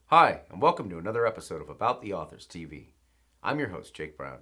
Hi, and welcome to another episode of About the Authors TV. I'm your host, Jake Brown.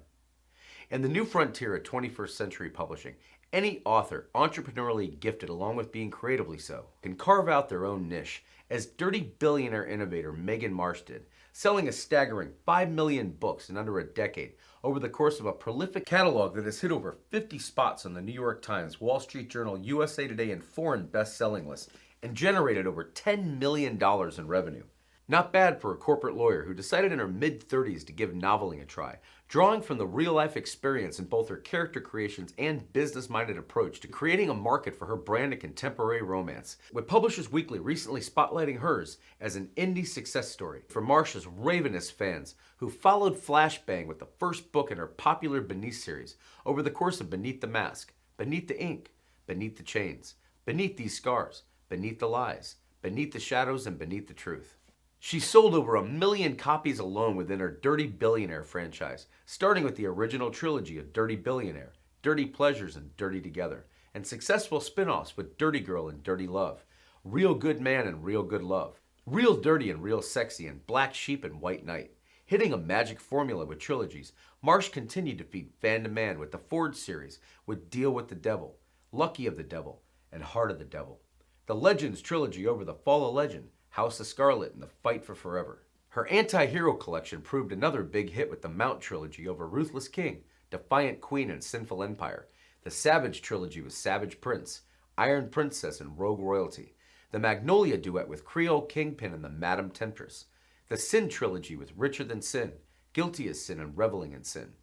In the new frontier of 21st century publishing, any author, entrepreneurially gifted along with being creatively so, can carve out their own niche, as dirty billionaire innovator Meghan Marsh did, selling a staggering 5 million books in under a decade over the course of a prolific catalog that has hit over 50 spots on the New York Times, Wall Street Journal, USA Today, and foreign best-selling lists, and generated over $10 million in revenue. Not bad for a corporate lawyer who decided in her mid-30s to give noveling a try, drawing from the real-life experience in both her character creations and business-minded approach to creating a market for her brand of contemporary romance, with Publishers Weekly recently spotlighting hers as an indie success story for Marsh's ravenous fans who followed Flashbang with the first book in her popular Beneath series over the course of Beneath the Mask, Beneath the Ink, Beneath the Chains, Beneath These Scars, Beneath the Lies, Beneath the Shadows, and Beneath the Truth. She sold over 1 million copies alone within her Dirty Billionaire franchise, starting with the original trilogy of Dirty Billionaire, Dirty Pleasures, and Dirty Together, and successful spin-offs with Dirty Girl and Dirty Love, Real Good Man and Real Good Love, Real Dirty and Real Sexy, and Black Sheep and White Knight. Hitting a magic formula with trilogies, Marsh continued to feed fan-to-man with the Ford series with Deal with the Devil, Lucky of the Devil, and Heart of the Devil. The Legends trilogy over the Fall of Legend, House of Scarlet, and The Fight for Forever. Her anti-hero collection proved another big hit with the Mount trilogy over Ruthless King, Defiant Queen, and Sinful Empire. The Savage trilogy with Savage Prince, Iron Princess, and Rogue Royalty. The Magnolia duet with Creole Kingpin and the Madam Temptress. The Sin trilogy with Richer Than Sin, Guilty as Sin, and Reveling in Sin.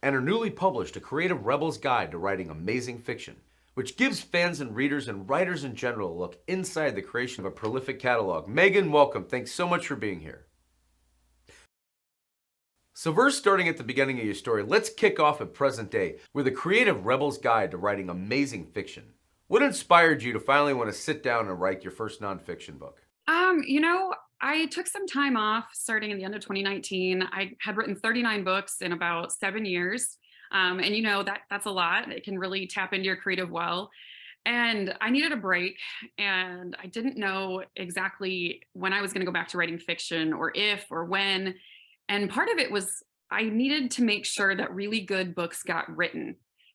And her newly published A Creative Rebel's Guide to Writing Amazing Fiction, which gives fans and readers and writers in general a look inside the creation of a prolific catalog. Meghan, welcome. Thanks so much for being here. So first, starting at the beginning of your story, let's kick off at present day with A Creative Rebel's Guide to Writing Amazing Fiction. What inspired you to finally want to sit down and write your first nonfiction book? Um, you know, I took some time off starting in the end of 2019. I had written 39 books in about 7 years. And that's a lot. It can really tap into your creative well. And I needed a break, and I didn't know exactly when I was going to go back to writing fiction, or if or when. And part of it was I needed to make sure that really good books got written.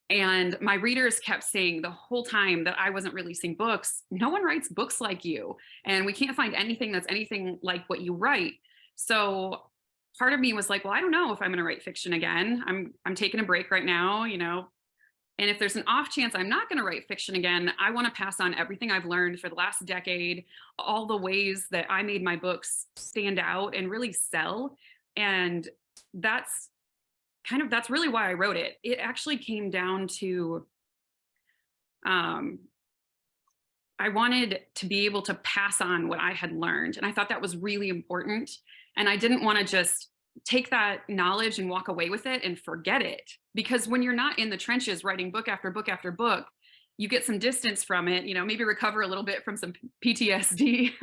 And my readers kept saying the whole time that I wasn't releasing books, no one writes books like you. And we can't find anything that's anything like what you write. So part of me was like, well, I don't know if I'm going to write fiction again. I'm taking a break right now. And if there's an off chance I'm not going to write fiction again, I want to pass on everything I've learned for the last decade, all the ways that I made my books stand out and really sell. And that's that's really why I wrote it. It actually came down to um, I wanted to be able to pass on what I had learned. And I thought that was really important. And I didn't want to just take that knowledge and walk away with it and forget it. Because when you're not in the trenches writing book after book after book, you get some distance from it, maybe recover a little bit from some PTSD.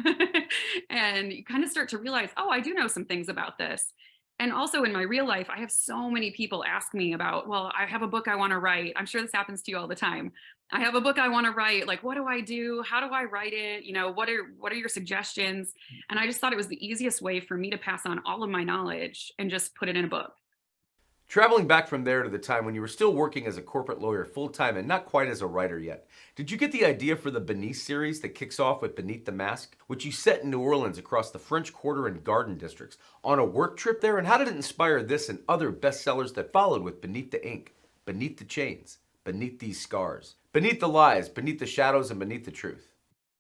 And you kind of start to realize, oh, I do know some things about this. And also in my real life, I have so many people ask me about, well, I have a book I want to write. I'm sure this happens to you all the time. I have a book I want to write. Like, what do I do? How do I write it? What are your suggestions? And I just thought it was the easiest way for me to pass on all of my knowledge and just put it in a book. Traveling back from there to the time when you were still working as a corporate lawyer full-time and not quite as a writer yet, did you get the idea for the Beneath series that kicks off with Beneath the Mask, which you set in New Orleans across the French Quarter and Garden districts on a work trip there? And how did it inspire this and other bestsellers that followed with Beneath the Ink, Beneath the Chains, Beneath These Scars, Beneath the Lies, Beneath the Shadows, and Beneath the Truth?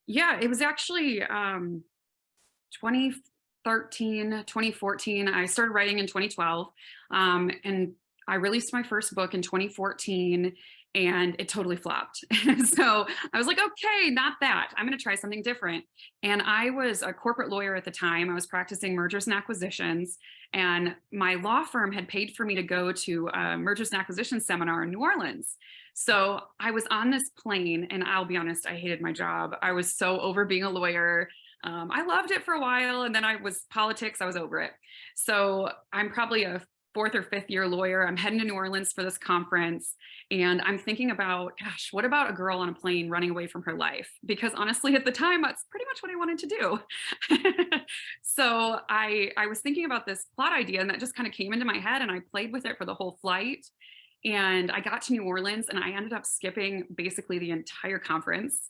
Yeah, it was actually 2013, 2014. I started writing in 2012. And I released my first book in 2014, and it totally flopped. So I was like, okay, not that. I'm going to try something different. And I was a corporate lawyer at the time. I was practicing mergers and acquisitions. And my law firm had paid for me to go to a mergers and acquisitions seminar in New Orleans. So I was on this plane, and I'll be honest, I hated my job. I was so over being a lawyer. I loved it for a while, and then I was politics. I was over it. So I'm probably a fourth or fifth year lawyer. I'm heading to New Orleans for this conference. And I'm thinking about, gosh, what about a girl on a plane running away from her life? Because honestly, at the time, that's pretty much what I wanted to do. So I was thinking about this plot idea, and that just kind of came into my head, and I played with it for the whole flight. And I got to New Orleans and I ended up skipping basically the entire conference.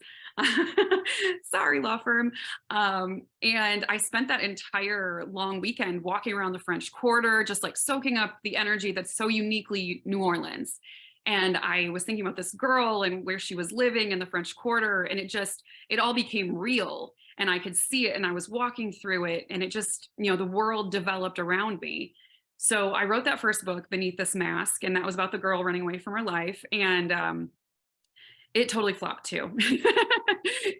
Sorry, law firm. And I spent that entire long weekend walking around the French Quarter, just like soaking up the energy that's so uniquely New Orleans. And I was thinking about this girl and where she was living in the French Quarter, and it all became real. And I could see it, and I was walking through it, and it just, the world developed around me. So I wrote that first book, Beneath This Mask, and that was about the girl running away from her life. And it totally flopped too. And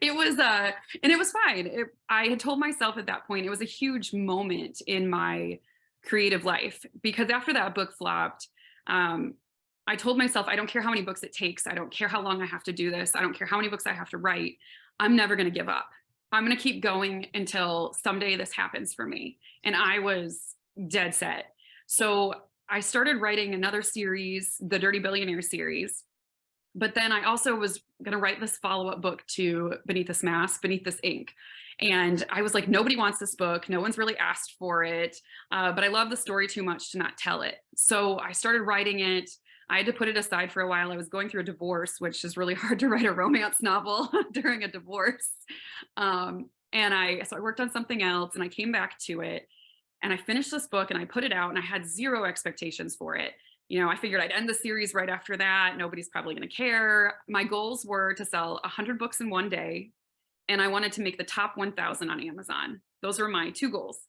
it was fine. I had told myself at that point, it was a huge moment in my creative life, because after that book flopped, I told myself, I don't care how many books it takes. I don't care how long I have to do this. I don't care how many books I have to write. I'm never going to give up. I'm going to keep going until someday this happens for me. And I was dead set. So I started writing another series, the Dirty Billionaire series. But then I also was going to write this follow-up book to Beneath This Mask, Beneath This Ink. And I was like, nobody wants this book. No one's really asked for it. But I love the story too much to not tell it. So I started writing it. I had to put it aside for a while. I was going through a divorce, which is really hard to write a romance novel during a divorce. So I worked on something else, and I came back to it. And I finished this book and I put it out, and I had zero expectations for it. I figured I'd end the series right after that. Nobody's probably going to care. My goals were to sell 100 books in one day, and I wanted to make the top 1,000 on Amazon. Those were my two goals.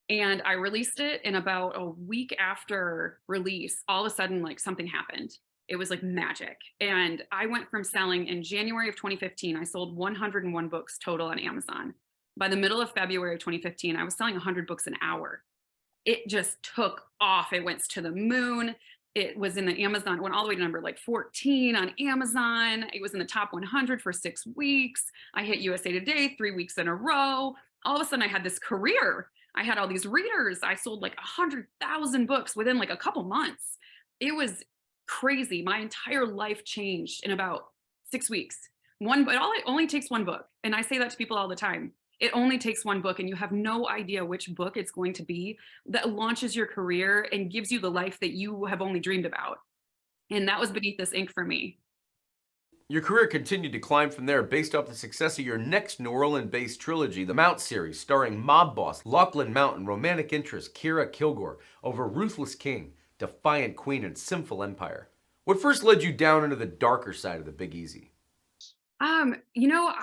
And I released it, and about a week after release, all of a sudden, like, something happened. It was like magic. And I went from selling in January of 2015, I sold 101 books total on Amazon. By the middle of February of 2015, I was selling 100 books an hour. It just took off. It went to the moon. It was in the Amazon, went all the way to number like 14 on Amazon. It was in the top 100 for 6 weeks. I hit USA Today 3 weeks in a row. All of a sudden I had this career. I had all these readers. I sold like 100,000 books within like a couple months. It was crazy. My entire life changed in about 6 weeks. It only takes one book. And I say that to people all the time. It only takes one book, and you have no idea which book it's going to be that launches your career and gives you the life that you have only dreamed about. And that was Beneath This Ink for me. Your career continued to climb from there based off the success of your next New Orleans-based trilogy, the Mount series, starring mob boss Lachlan Mount and romantic interest Kira Kilgore over Ruthless King, Defiant Queen, and Sinful Empire. What first led you down into the darker side of the Big Easy?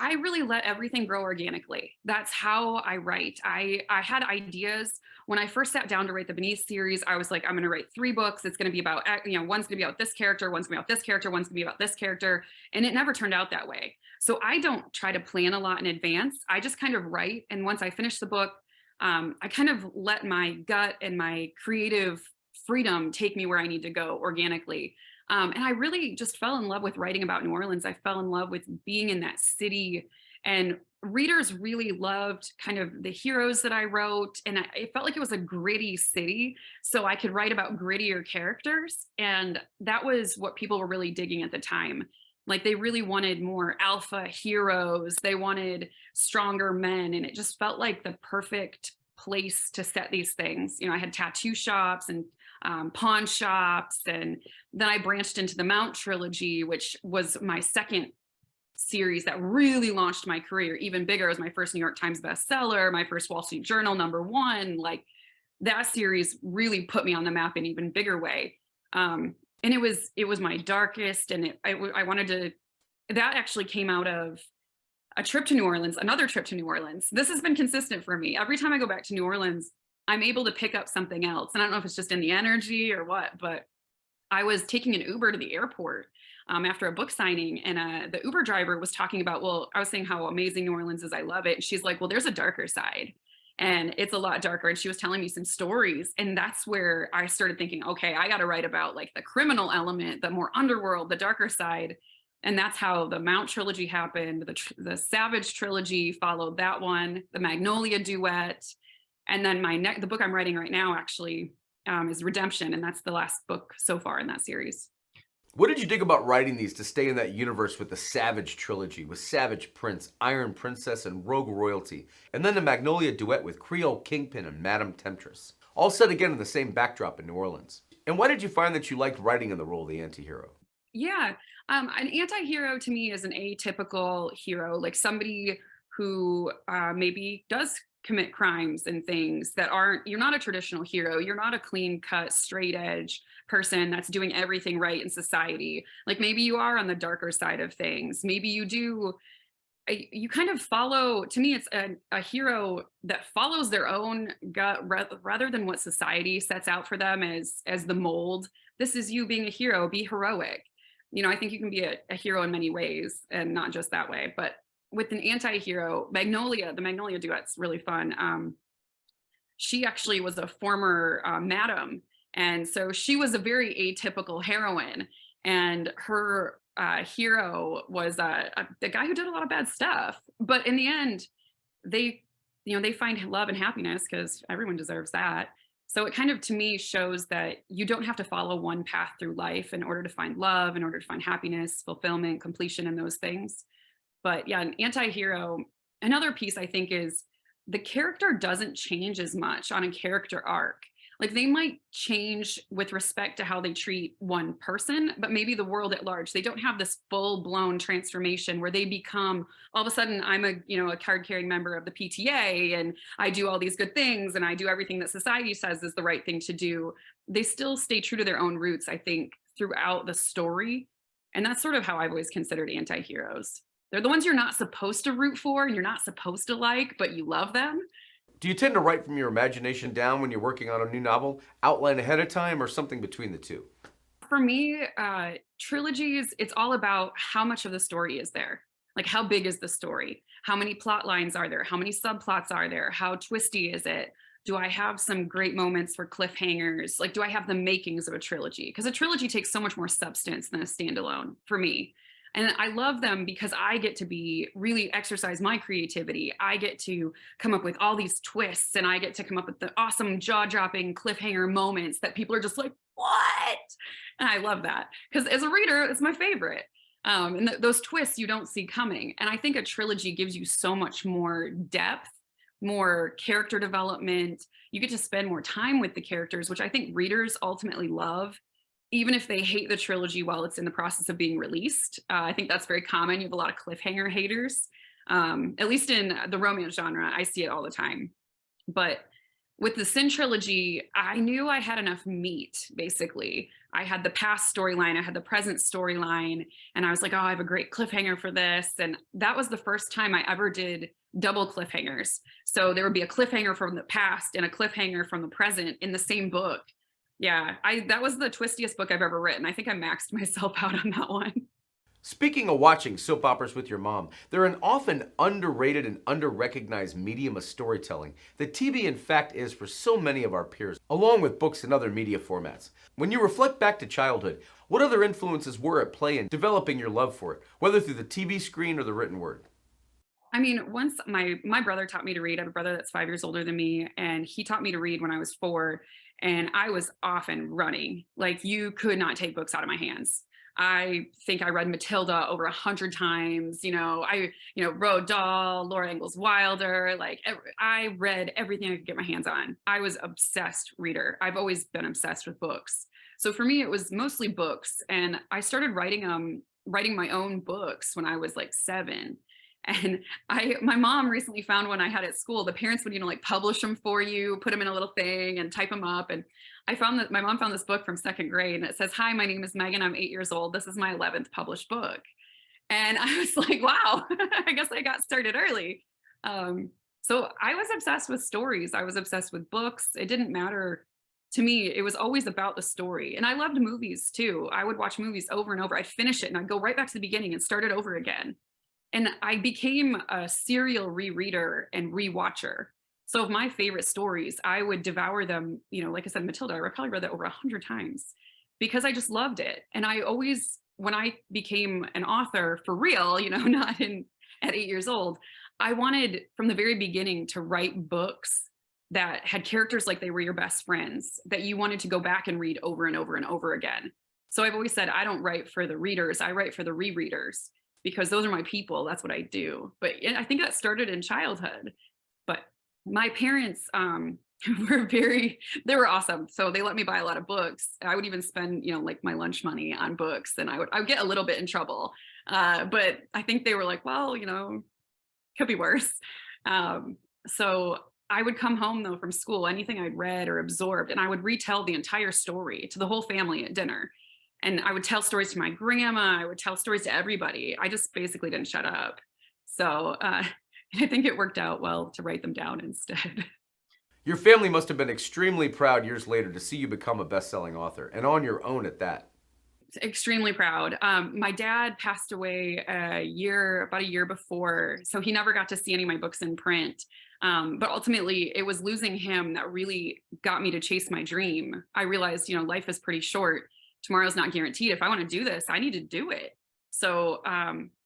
I really let everything grow organically. That's how I write. I had ideas when I first sat down to write the Beneath series. I was like, I'm going to write 3 books. It's going to be about, one's going to be about this character, one's going to be about this character, one's going to be about this character. And it never turned out that way. So I don't try to plan a lot in advance. I just kind of write. And once I finish the book, I kind of let my gut and my creative freedom take me where I need to go organically. And I really just fell in love with writing about New Orleans. I fell in love with being in that city, and readers really loved kind of the heroes that I wrote. And it felt like it was a gritty city, so I could write about grittier characters. And that was what people were really digging at the time. Like, they really wanted more alpha heroes. They wanted stronger men. And it just felt like the perfect place to set these things. I had tattoo shops and pawn shops. And then I branched into the Mount trilogy, which was my second series that really launched my career even bigger. It was my first New York Times bestseller, my first Wall Street Journal #1. Like, that series really put me on the map in an even bigger way. And it was my darkest, and I wanted to. That actually came out of a trip to New Orleans, another trip to New Orleans. This has been consistent for me. Every time I go back to New Orleans, I'm able to pick up something else. And I don't know if it's just in the energy or what, but I was taking an Uber to the airport after a book signing, and the Uber driver was talking about, I was saying how amazing New Orleans is. I love it. And she's like, well, there's a darker side, and it's a lot darker. And she was telling me some stories. And that's where I started thinking, okay, I got to write about like the criminal element, the more underworld, the darker side. And that's how the Mount trilogy happened. The Savage trilogy followed that one, the Magnolia duet. And then the book I'm writing right now, actually, is Redemption, and that's the last book so far in that series. What did you dig about writing these to stay in that universe with the Savage trilogy, with Savage Prince, Iron Princess, and Rogue Royalty, and then the Magnolia duet with Creole Kingpin and Madame Temptress, all set again in the same backdrop in New Orleans? And why did you find that you liked writing in the role of the antihero? Yeah. An anti-hero to me is an atypical hero, like somebody who maybe does commit crimes and things that aren't, you're not a traditional hero. You're not a clean cut, straight edge person that's doing everything right in society. Like maybe you are on the darker side of things. Maybe you do, you kind of follow, to me, it's a hero that follows their own gut rather than what society sets out for them as the mold. This is you being a hero, be heroic. I think you can be a hero in many ways and not just that way. But with an anti-hero, Magnolia, the Magnolia duet's really fun. She actually was a former madam. And so she was a very atypical heroine. And her hero was a guy who did a lot of bad stuff. But in the end, they, they find love and happiness because everyone deserves that. So it kind of to me shows that you don't have to follow one path through life in order to find love, in order to find happiness, fulfillment, completion, and those things. But yeah, an anti-hero, another piece I think is the character doesn't change as much on a character arc. Like they might change with respect to how they treat one person, but maybe the world at large, they don't have this full blown transformation where they become all of a sudden I'm a card carrying member of the PTA and I do all these good things and I do everything that society says is the right thing to do. They still stay true to their own roots, I think, throughout the story. And that's sort of how I've always considered anti-heroes. They're the ones you're not supposed to root for and you're not supposed to like, but you love them. Do you tend to write from your imagination down when you're working on a new novel, outline ahead of time, or something between the two? For me, trilogies, it's all about how much of the story is there. Like, how big is the story? How many plot lines are there? How many subplots are there? How twisty is it? Do I have some great moments for cliffhangers? Like, do I have the makings of a trilogy? Because a trilogy takes so much more substance than a standalone for me. And I love them because I get to be really exercise my creativity. I get to come up with all these twists and I get to come up with the awesome jaw-dropping cliffhanger moments that people are just like, what? And I love that because as a reader, it's my favorite. And those twists you don't see coming. And I think a trilogy gives you so much more depth, more character development. You get to spend more time with the characters, which I think readers ultimately love even if they hate the trilogy while it's in the process of being released. I think that's very common. You have a lot of cliffhanger haters, at least in the romance genre. I see it all the time. But with the Sin trilogy, I knew I had enough meat, basically. I had the past storyline, I had the present storyline, and I was like, oh, I have a great cliffhanger for this. And that was the first time I ever did double cliffhangers. So there would be a cliffhanger from the past and a cliffhanger from the present in the same book. Yeah, that was the twistiest book I've ever written. I think I maxed myself out on that one. Speaking of watching soap operas with your mom, they're an often underrated and underrecognized medium of storytelling that TV in fact is for so many of our peers, along with books and other media formats. When you reflect back to childhood, what other influences were at play in developing your love for it, whether through the TV screen or the written word? I mean, once my brother taught me to read. I have a brother that's 5 years older than me, and he taught me to read when I was 4, and I was off and running. Like you could not take books out of my hands. I think I read Matilda over 100 times. Roald Dahl, Laura Ingalls Wilder. I read everything I could get my hands on. I was obsessed reader. I've always been obsessed with books. So for me, it was mostly books, and I started writing my own books when I was like 7. And my mom recently found one I had at school. The parents would, publish them for you, put them in a little thing and type them up. And I found that my mom found this book from 2nd grade and it says, hi, my name is Megan. I'm 8 years old. This is my 11th published book. And I was like, wow, I guess I got started early. So I was obsessed with stories. I was obsessed with books. It didn't matter to me. It was always about the story. And I loved movies too. I would watch movies over and over. I'd finish it and I'd go right back to the beginning and start it over again. And I became a serial rereader and rewatcher. So of my favorite stories, I would devour them. Like I said, Matilda, I probably read that over 100 times because I just loved it. And I always, when I became an author for real, not at 8 years old, I wanted from the very beginning to write books that had characters like they were your best friends that you wanted to go back and read over and over and over again. So I've always said, I don't write for the readers, I write for the rereaders because those are my people. That's what I do. But I think that started in childhood. But my parents they were awesome. So they let me buy a lot of books. I would even spend, like my lunch money on books, and I would get a little bit in trouble. But I think they were like, well, could be worse. So I would come home though from school, anything I'd read or absorbed, and I would retell the entire story to the whole family at dinner. And I would tell stories to my grandma. I would tell stories to everybody. I just basically didn't shut up. So I think it worked out well to write them down instead. Your family must have been extremely proud years later to see you become a best-selling author, and on your own at that. Extremely proud. My dad passed away about a year before, so he never got to see any of my books in print. But ultimately, it was losing him that really got me to chase my dream. I realized, life is pretty short. Tomorrow's not guaranteed. If I want to do this, I need to do it. So,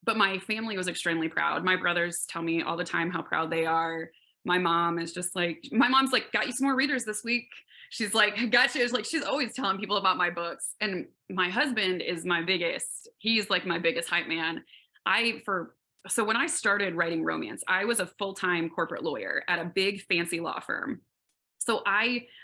but my family was extremely proud. My brothers tell me all the time how proud they are. My mom is just like, my mom's like, got you some more readers this week. She's like, gotcha. It's like, she's always telling people about my books. And my husband is he's like my biggest hype man. So when I started writing romance, I was a full-time corporate lawyer at a big fancy law firm. So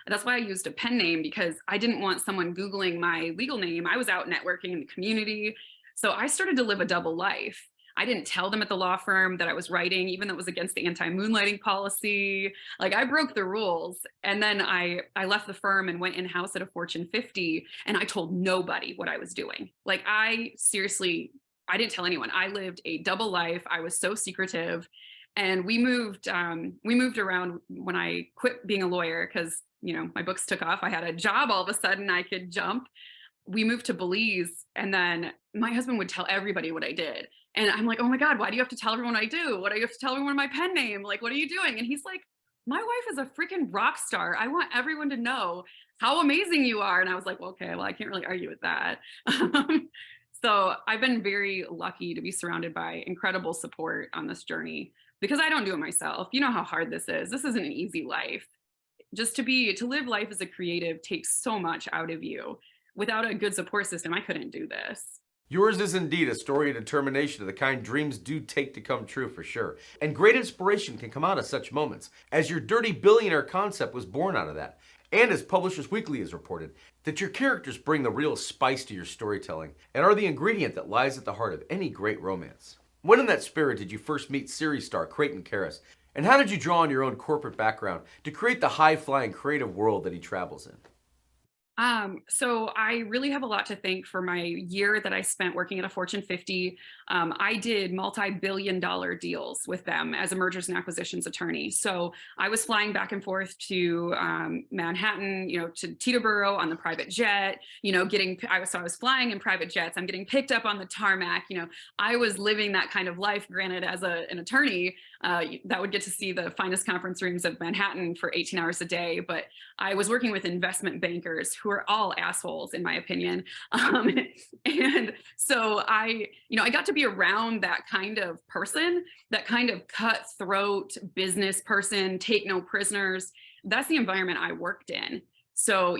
that's why I used a pen name, because I didn't want someone Googling my legal name. I was out networking in the community. So I started to live a double life. I didn't tell them at the law firm that I was writing, even though it was against the anti-moonlighting policy. Like, I broke the rules. And then I left the firm and went in-house at a Fortune 50, and I told nobody what I was doing. Like, I didn't tell anyone. I lived a double life. I was so secretive. And we moved around when I quit being a lawyer, because, my books took off. I had a job all of a sudden. I could jump. We moved to Belize, and then my husband would tell everybody what I did. And I'm like, oh my God, why do you have to tell everyone what I do? What do you have to tell everyone my pen name? Like, what are you doing? And he's like, my wife is a freaking rock star. I want everyone to know how amazing you are. And I was like, well, okay, well, I can't really argue with that. So I've been very lucky to be surrounded by incredible support on this journey, because I don't do it myself. You know how hard this is. This isn't an easy life. Just to live life as a creative takes so much out of you. Without a good support system, I couldn't do this. Yours is indeed a story of determination of the kind dreams do take to come true, for sure. And great inspiration can come out of such moments, as your dirty billionaire concept was born out of that. And as Publishers Weekly has reported, that your characters bring the real spice to your storytelling and are the ingredient that lies at the heart of any great romance. When in that spirit did you first meet series star Creighton Karras? And how did you draw on your own corporate background to create the high-flying creative world that he travels in? So I really have a lot to thank for my year that I spent working at a Fortune 50. I did multi-billion-dollar deals with them as a mergers and acquisitions attorney. So I was flying back and forth to Manhattan, to Teterboro on the private jet, I was flying in private jets. I'm getting picked up on the tarmac. I was living that kind of life, granted, as an attorney, that would get to see the finest conference rooms of Manhattan for 18 hours a day. But I was working with investment bankers who are all assholes, in my opinion. And so I got to be around that kind of person, that kind of cutthroat business person, take no prisoners. That's the environment I worked in. So,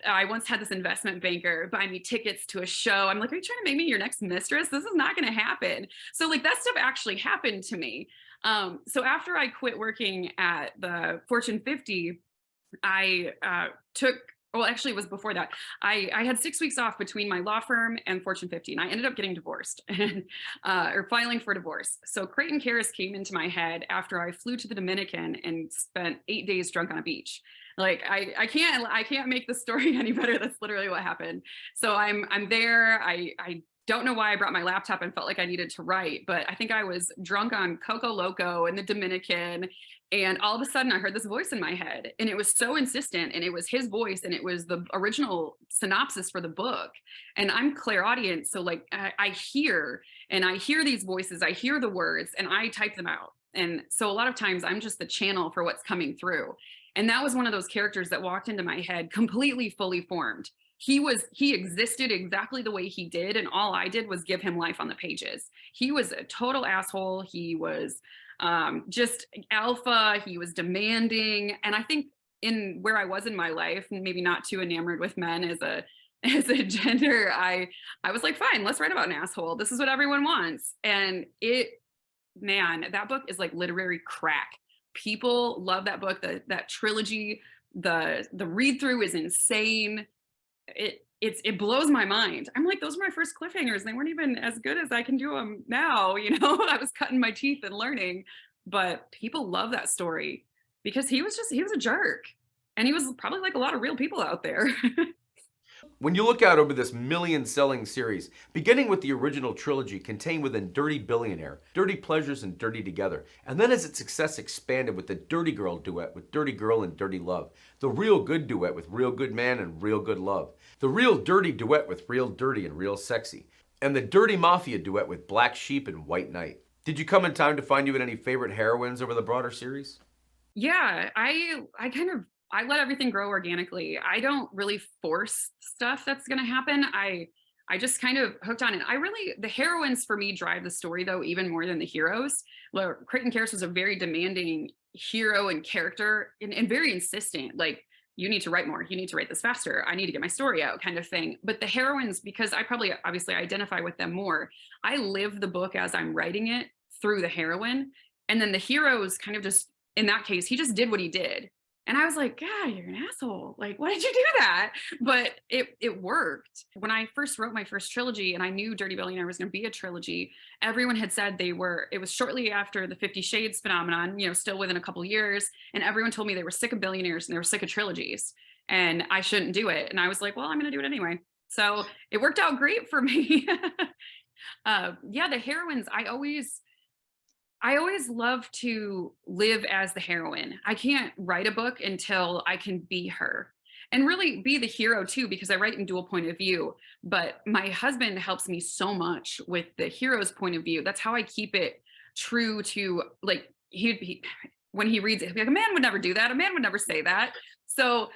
I once had this investment banker buy me tickets to a show. I'm like, are you trying to make me your next mistress? This is not going to happen. So that stuff actually happened to me. So after I quit working at the Fortune 50, I actually it was before that. I had 6 weeks off between my law firm and Fortune 50, and I ended up getting divorced and or filing for divorce. So Creighton Karras came into my head after I flew to the Dominican and spent 8 days drunk on a beach. Like, I can't make the story any better. That's literally what happened. So I'm there. I don't know why I brought my laptop and felt like I needed to write, but I think I was drunk on Coco Loco in the Dominican. And all of a sudden I heard this voice in my head, and it was so insistent, and it was his voice, and it was the original synopsis for the book. And I'm clairaudient. So I hear these voices, I hear the words, and I type them out. And so a lot of times I'm just the channel for what's coming through. And that was one of those characters that walked into my head completely fully formed. He existed exactly the way he did, and all I did was give him life on the pages. He was a total asshole. He was just alpha. He was demanding. And I think in where I was in my life, maybe not too enamored with men as a as a gender, I was like, fine, let's write about an asshole. This is what everyone wants. And man, that book is like literary crack. People love that book. That trilogy, the read through is insane. It blows my mind. I'm like, those were my first cliffhangers. They weren't even as good as I can do them now. I was cutting my teeth and learning, but people love that story because he was a jerk, and he was probably like a lot of real people out there. When you look out over this million-selling series, beginning with the original trilogy contained within Dirty Billionaire, Dirty Pleasures, and Dirty Together, and then as its success expanded with the Dirty Girl duet with Dirty Girl and Dirty Love, the Real Good duet with Real Good Man and Real Good Love, the Real Dirty duet with Real Dirty and Real Sexy, and the Dirty Mafia duet with Black Sheep and White Knight. Did you come in time to find you in any favorite heroines over the broader series? Yeah, I let everything grow organically. I don't really force stuff that's going to happen. I just kind of hooked on it. The heroines for me drive the story though, even more than the heroes. Well, Creighton Caris was a very demanding hero and character, and very insistent. Like, you need to write more. You need to write this faster. I need to get my story out, kind of thing. But the heroines, because I probably obviously identify with them more, I live the book as I'm writing it through the heroine. And then the heroes kind of just, in that case, he just did what he did. And I was like, God, you're an asshole. Like, why did you do that? But it worked. When I first wrote my first trilogy and I knew Dirty Billionaire was going to be a trilogy, everyone had said it was shortly after the 50 Shades phenomenon, still within a couple years. And everyone told me they were sick of billionaires and they were sick of trilogies and I shouldn't do it. And I was like, well, I'm going to do it anyway. So it worked out great for me. Yeah, the heroines, I always love to live as the heroine. I can't write a book until I can be her and really be the hero too, because I write in dual point of view. But my husband helps me so much with the hero's point of view. That's how I keep it true to, like, when he reads it, he'll be like, a man would never do that. A man would never say that. So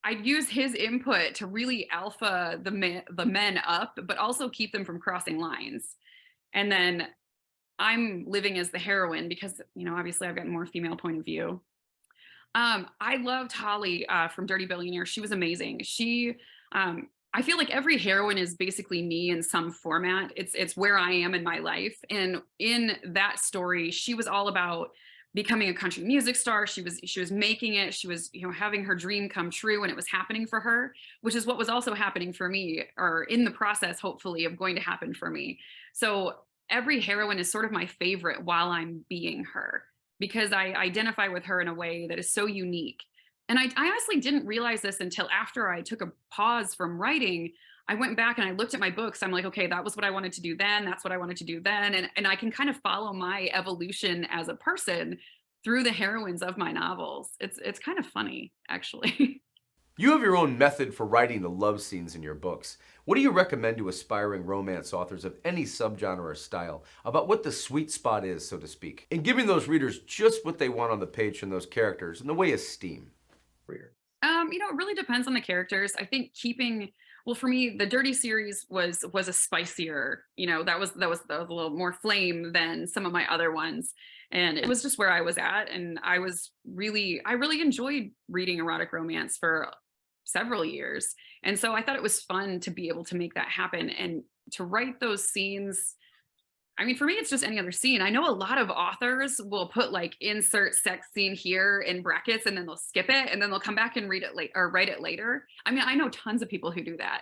I use his input to really alpha the men up, but also keep them from crossing lines. And then I'm living as the heroine because, obviously I've got more female point of view. I loved Holly from Dirty Billionaire. She was amazing. I feel like every heroine is basically me in some format. It's where I am in my life. And in that story, she was all about becoming a country music star. She was making it. She was, having her dream come true, and it was happening for her, which is what was also happening for me, or in the process, hopefully, of going to happen for me. So every heroine is sort of my favorite while I'm being her, because I identify with her in a way that is so unique. And I honestly didn't realize this until after I took a pause from writing. I went back and I looked at my books. I'm like, okay, that was what I wanted to do then. That's what I wanted to do then. And I can kind of follow my evolution as a person through the heroines of my novels. It's kind of funny, actually. You have your own method for writing the love scenes in your books. What do you recommend to aspiring romance authors of any subgenre or style about what the sweet spot is, so to speak, in giving those readers just what they want on the page from those characters in the way of steam? It really depends on the characters. I think well, for me, the Dirty series was a spicier, that was a little more flame than some of my other ones. And it was just where I was at. And I really enjoyed reading erotic romance for several years. And so I thought it was fun to be able to make that happen and to write those scenes. I mean, for me, it's just any other scene. I know a lot of authors will put like insert sex scene here in brackets and then they'll skip it and then they'll come back and read it late or write it later. I mean, I know tons of people who do that.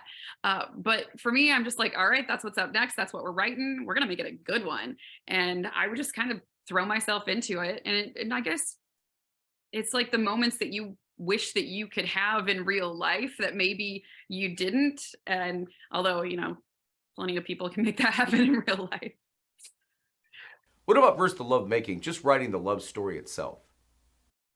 But for me, I'm just like, all right, that's what's up next. That's what we're writing. We're going to make it a good one. And I would just kind of throw myself into it. And I guess it's like the moments that you wish that you could have in real life that maybe you didn't. And although, plenty of people can make that happen in real life. What about versus the love making, just writing the love story itself?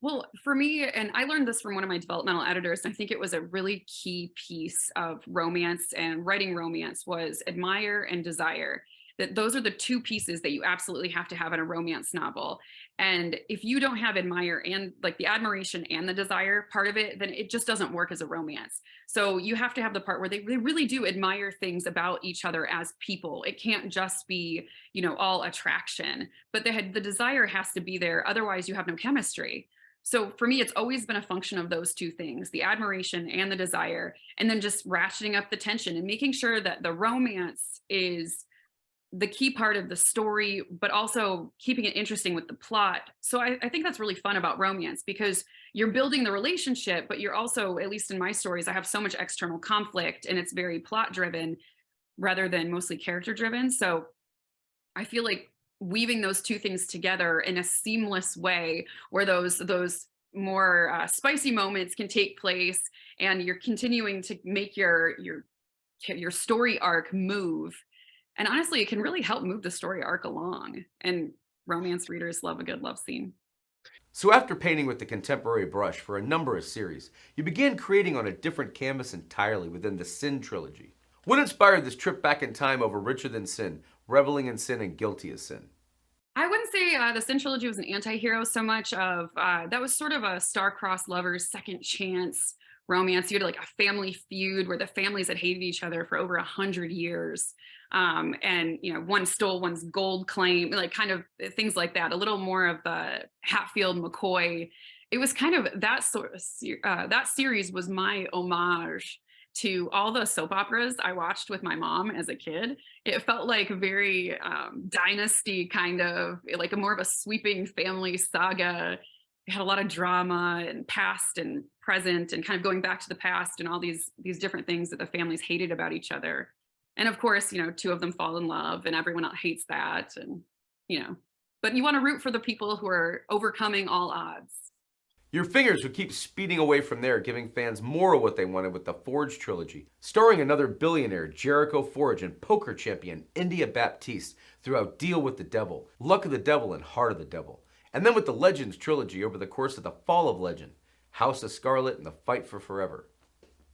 Well, for me, and I learned this from one of my developmental editors, and I think it was a really key piece of romance and writing romance, was admire and desire. that those are the two pieces that you absolutely have to have in a romance novel. And if you don't have admire and like the admiration and the desire part of it, then it just doesn't work as a romance. So you have to have the part where they really do admire things about each other as people. It can't just be, all attraction, but the desire has to be there. Otherwise, you have no chemistry. So for me, it's always been a function of those two things, the admiration and the desire, and then just ratcheting up the tension and making sure that the romance is the key part of the story, but also keeping it interesting with the plot. So I think that's really fun about romance because you're building the relationship, but you're also, at least in my stories, I have so much external conflict and it's very plot driven rather than mostly character driven. So I feel like weaving those two things together in a seamless way where those more spicy moments can take place and you're continuing to make your story arc move. And honestly, it can really help move the story arc along. And romance readers love a good love scene. So, after painting with the contemporary brush for a number of series, you began creating on a different canvas entirely within the Sin trilogy. What inspired this trip back in time over Richer Than Sin, Reveling in Sin, and Guilty as Sin? I wouldn't say the Sin trilogy was an anti-hero so much of that was sort of a star-crossed lovers second chance romance. You had like a family feud where the families had hated each other for over 100 years. And one stole one's gold claim, like kind of things like that. A little more of the Hatfield McCoy. It was kind of that sort of that series was my homage to all the soap operas I watched with my mom as a kid. It felt like very dynasty kind of like a more of a sweeping family saga. It had a lot of drama and past and present and kind of going back to the past and all these different things that the families hated about each other. And of course, two of them fall in love and everyone else hates that. And, but you want to root for the people who are overcoming all odds. Your fingers would keep speeding away from there, giving fans more of what they wanted with the Forge trilogy, starring another billionaire, Jericho Forge, and poker champion, India Baptiste, throughout Deal with the Devil, Luck of the Devil, and Heart of the Devil. And then with the Legends trilogy over the course of the Fall of Legend, House of Scarlet, and the Fight for Forever.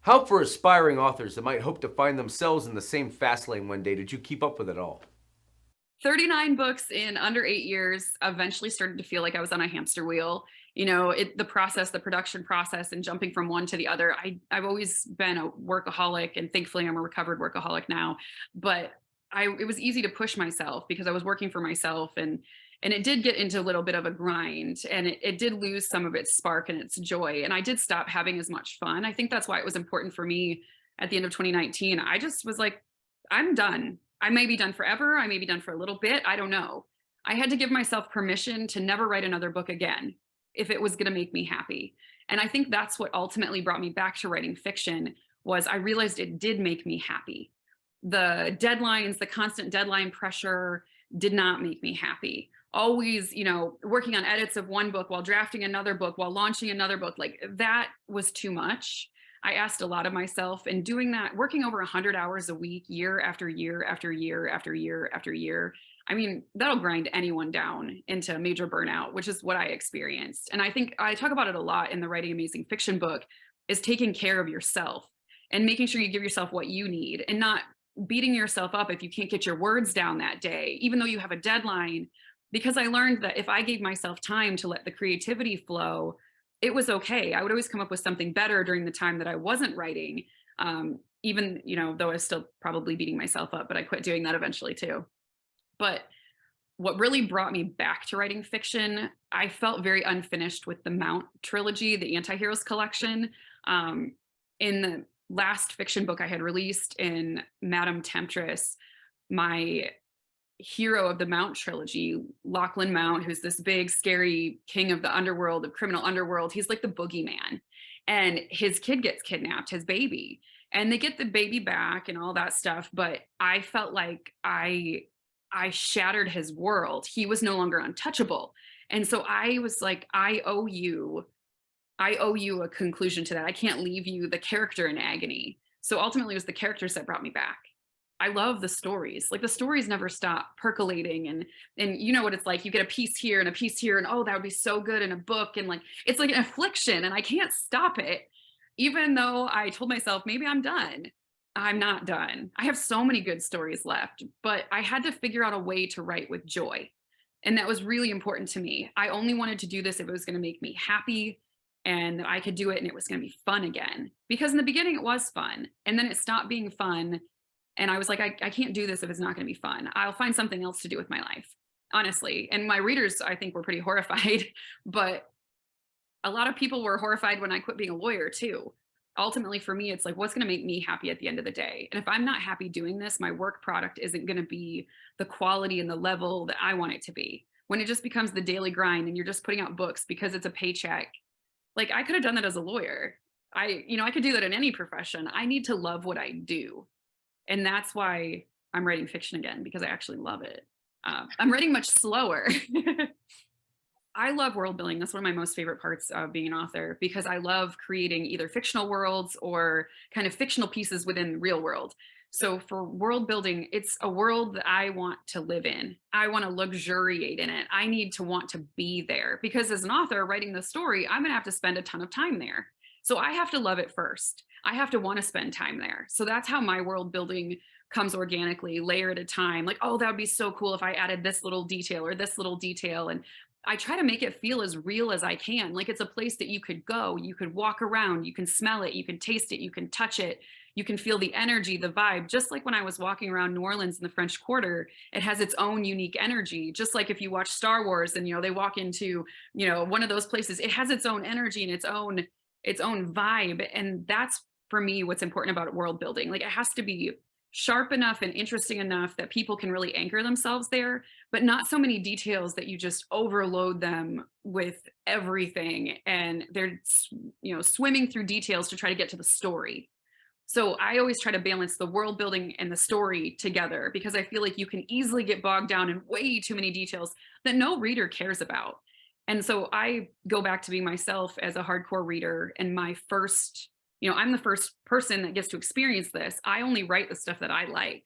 How for aspiring authors that might hope to find themselves in the same fast lane one day did you keep up with it all? 39 books in under 8 years, eventually started to feel like I was on a hamster wheel. The production process and jumping from one to the other. I've always been a workaholic and thankfully I'm a recovered workaholic now, but it was easy to push myself because I was working for myself and it did get into a little bit of a grind and it did lose some of its spark and its joy. And I did stop having as much fun. I think that's why it was important for me at the end of 2019. I just was like, I'm done. I may be done forever. I may be done for a little bit. I don't know. I had to give myself permission to never write another book again if it was going to make me happy. And I think that's what ultimately brought me back to writing fiction was I realized it did make me happy. The deadlines, the constant deadline pressure did not make me happy. Always, working on edits of one book while drafting another book, while launching another book, like that was too much. I asked a lot of myself and doing that, working over 100 hours a week, year after year after year after year after year. I mean, that'll grind anyone down into major burnout, which is what I experienced. And I think I talk about it a lot in the Writing Amazing Fiction book is taking care of yourself and making sure you give yourself what you need and not beating yourself up if you can't get your words down that day, even though you have a deadline. Because I learned that if I gave myself time to let the creativity flow, it was okay. I would always come up with something better during the time that I wasn't writing, even, though I was still probably beating myself up, but I quit doing that eventually too. But what really brought me back to writing fiction, I felt very unfinished with the Mount trilogy, the anti-heroes collection. In the last fiction book I had released in Madame Temptress, my hero of the Mount trilogy, Lachlan Mount, who's this big, scary king of the underworld, of criminal underworld. He's like the boogeyman. And his kid gets kidnapped, his baby. And they get the baby back and all that stuff. But I felt like I shattered his world. He was no longer untouchable. And so I was like, I owe you a conclusion to that. I can't leave you the character in agony. So ultimately it was the characters that brought me back. I love the stories. Like the stories never stop percolating and you know what it's like. You get a piece here and a piece here and oh, that would be so good in a book. And like, it's like an affliction and I can't stop it. Even though I told myself maybe I'm done. I'm not done. I have so many good stories left, but I had to figure out a way to write with joy. And that was really important to me. I only wanted to do this if it was going to make me happy and that I could do it and it was going to be fun again. Because in the beginning, it was fun. And then it stopped being fun. And I was like, I can't do this if it's not going to be fun. I'll find something else to do with my life, honestly. And my readers, I think, were pretty horrified. But a lot of people were horrified when I quit being a lawyer too. Ultimately, for me, it's like, what's going to make me happy at the end of the day? And if I'm not happy doing this, my work product isn't going to be the quality and the level that I want it to be. When it just becomes the daily grind and you're just putting out books because it's a paycheck, like I could have done that as a lawyer. I could do that in any profession. I need to love what I do. And that's why I'm writing fiction again, because I actually love it. I'm writing much slower. I love world building. That's one of my most favorite parts of being an author because I love creating either fictional worlds or kind of fictional pieces within the real world. So for world building, it's a world that I want to live in. I want to luxuriate in it. I need to want to be there because as an author writing the story, I'm going to have to spend a ton of time there. So I have to love it first. I have to want to spend time there. So that's how my world building comes organically, layer at a time. Like, oh, that would be so cool if I added this little detail or this little detail. And I try to make it feel as real as I can. Like it's a place that you could go, you could walk around, you can smell it, you can taste it, you can touch it, you can feel the energy, the vibe. Just like when I was walking around New Orleans in the French Quarter, it has its own unique energy. Just like if you watch Star Wars and they walk into one of those places, it has its own energy and its own vibe. And that's for me what's important about world building. Like it has to be sharp enough and interesting enough that people can really anchor themselves there, but not so many details that you just overload them with everything and they're swimming through details to try to get to the story. So I always try to balance the world building and the story together because I feel like you can easily get bogged down in way too many details that no reader cares about. And so I go back to being myself as a hardcore reader and my first I'm the first person that gets to experience this. I only write the stuff that I like.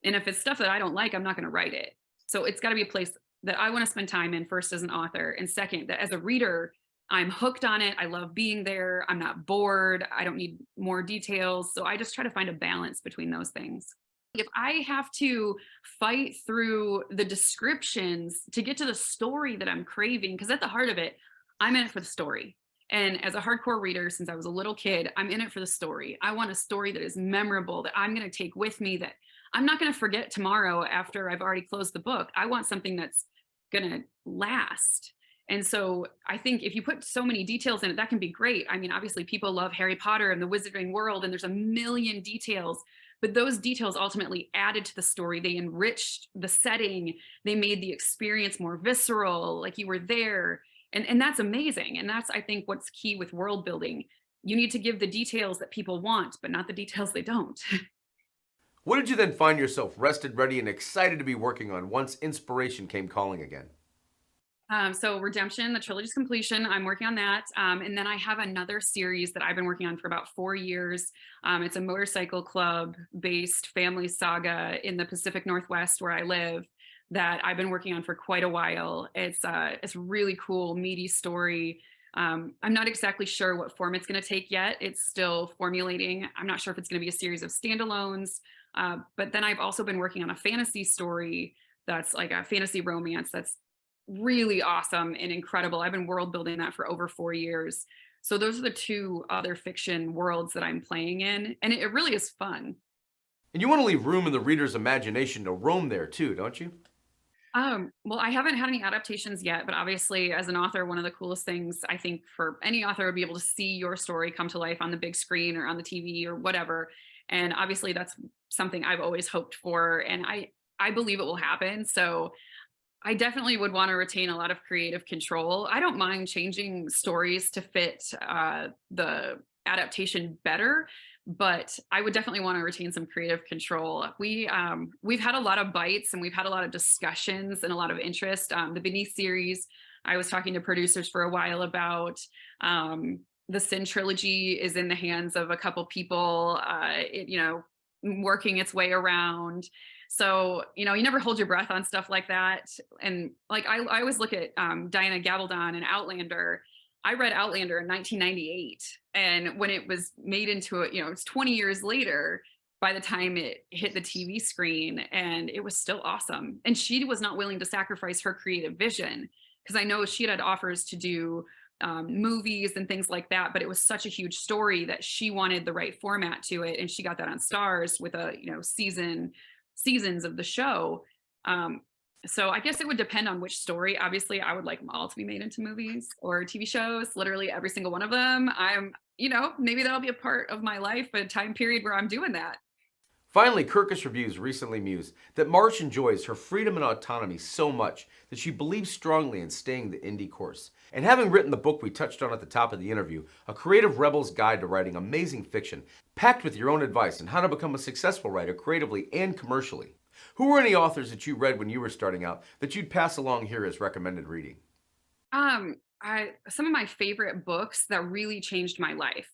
And if it's stuff that I don't like, I'm not going to write it. So it's got to be a place that I want to spend time in first as an author. And second, that as a reader, I'm hooked on it. I love being there. I'm not bored. I don't need more details. So I just try to find a balance between those things. If I have to fight through the descriptions to get to the story that I'm craving, because at the heart of it, I'm in it for the story. And as a hardcore reader, since I was a little kid, I'm in it for the story. I want a story that is memorable, that I'm going to take with me, that I'm not going to forget tomorrow after I've already closed the book. I want something that's going to last. And so I think if you put so many details in it, that can be great. I mean, obviously people love Harry Potter and the Wizarding World, and there's a million details, but those details ultimately added to the story. They enriched the setting. They made the experience more visceral, like you were there. And that's amazing. And that's, I think, what's key with world building. You need to give the details that people want, but not the details they don't. What did you then find yourself rested, ready, and excited to be working on once inspiration came calling again? So Redemption, the trilogy's completion, I'm working on that. And then I have another series that I've been working on for about 4 years. It's a motorcycle club based family saga in the Pacific Northwest where I live that I've been working on for quite a while. It's really cool, meaty story. I'm not exactly sure what form it's going to take yet. It's still formulating. I'm not sure if it's going to be a series of standalones. But then I've also been working on a fantasy story that's like a fantasy romance that's really awesome and incredible. I've been world building that for over 4 years. So those are the two other fiction worlds that I'm playing in. And it really is fun. And you want to leave room in the reader's imagination to roam there too, don't you? Well, I haven't had any adaptations yet, but obviously as an author, one of the coolest things I think for any author would be able to see your story come to life on the big screen or on the TV or whatever. And obviously that's something I've always hoped for. And I believe it will happen. So I definitely would want to retain a lot of creative control. I don't mind changing stories to fit the adaptation better, but I would definitely want to retain some creative control. We've had a lot of bites and we've had a lot of discussions and a lot of interest. The Beneath series, I was talking to producers for a while about. The Sin trilogy is in the hands of a couple people. Working its way around. So, you never hold your breath on stuff like that. And like, I always look at Diana Gabaldon and Outlander. I read Outlander in 1998. And when it was made into it's 20 years later, by the time it hit the TV screen, and it was still awesome. And she was not willing to sacrifice her creative vision because I know she had offers to do movies and things like that, but it was such a huge story that she wanted the right format to it, and she got that on Stars with a seasons of the show. Um, so I guess it would depend on which story. Obviously, I would like them all to be made into movies or TV shows, literally every single one of them. Maybe that'll be a part of my life, a time period where I'm doing that. Finally, Kirkus Reviews recently mused that March enjoys her freedom and autonomy so much that she believes strongly in staying the indie course. And having written the book we touched on at the top of the interview, A Creative Rebel's Guide to Writing Amazing Fiction, packed with your own advice on how to become a successful writer creatively and commercially. Who were any authors that you read when you were starting out that you'd pass along here as recommended reading? I Some of my favorite books that really changed my life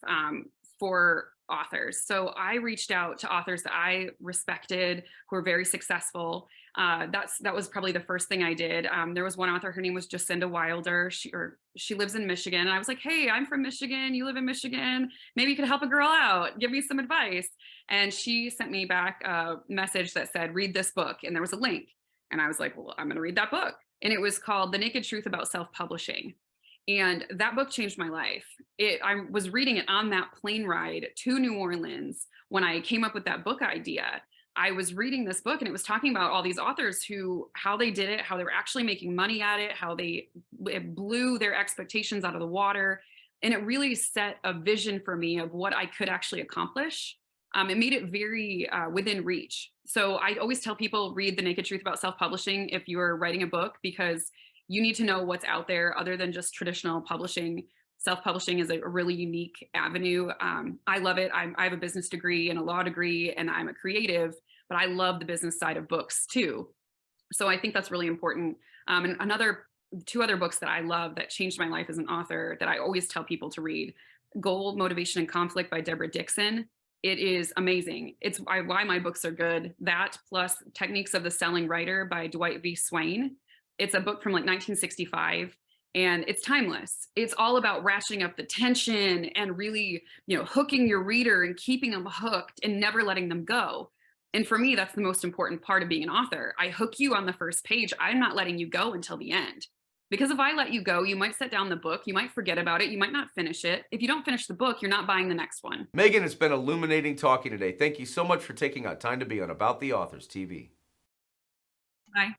for authors. So I reached out to authors that I respected who were very successful. That was probably the first thing I did. There was one author, her name was Jacinda Wilder. She lives in Michigan, and I was like, "Hey, I'm from Michigan. You live in Michigan. Maybe you could help a girl out. Give me some advice." And she sent me back a message that said, "Read this book," and there was a link. And I was like, "Well, I'm going to read that book." And it was called The Naked Truth About Self-Publishing. And that book changed my life. I was reading it on that plane ride to New Orleans when I came up with that book idea. I was reading this book and it was talking about all these authors how they did it, how they were actually making money at it, how it blew their expectations out of the water. And it really set a vision for me of what I could actually accomplish. It made it very within reach. So I always tell people, read The Naked Truth About Self-Publishing if you're writing a book, because you need to know what's out there other than just traditional publishing. Self-publishing is a really unique avenue. I love it. I have a business degree and a law degree, and I'm a creative, but I love the business side of books too. So I think that's really important. And two other books that I love that changed my life as an author that I always tell people to read: Goal, Motivation, and Conflict by Deborah Dixon. It is amazing. It's why my books are good. That plus Techniques of the Selling Writer by Dwight V. Swain. It's a book from like 1965, and it's timeless. It's all about ratcheting up the tension and really, hooking your reader and keeping them hooked and never letting them go. And for me, that's the most important part of being an author. I hook you on the first page. I'm not letting you go until the end. Because if I let you go, you might set down the book, you might forget about it, you might not finish it. If you don't finish the book, you're not buying the next one. Meghan, it's been illuminating talking today. Thank you so much for taking out time to be on About the Authors TV. Bye.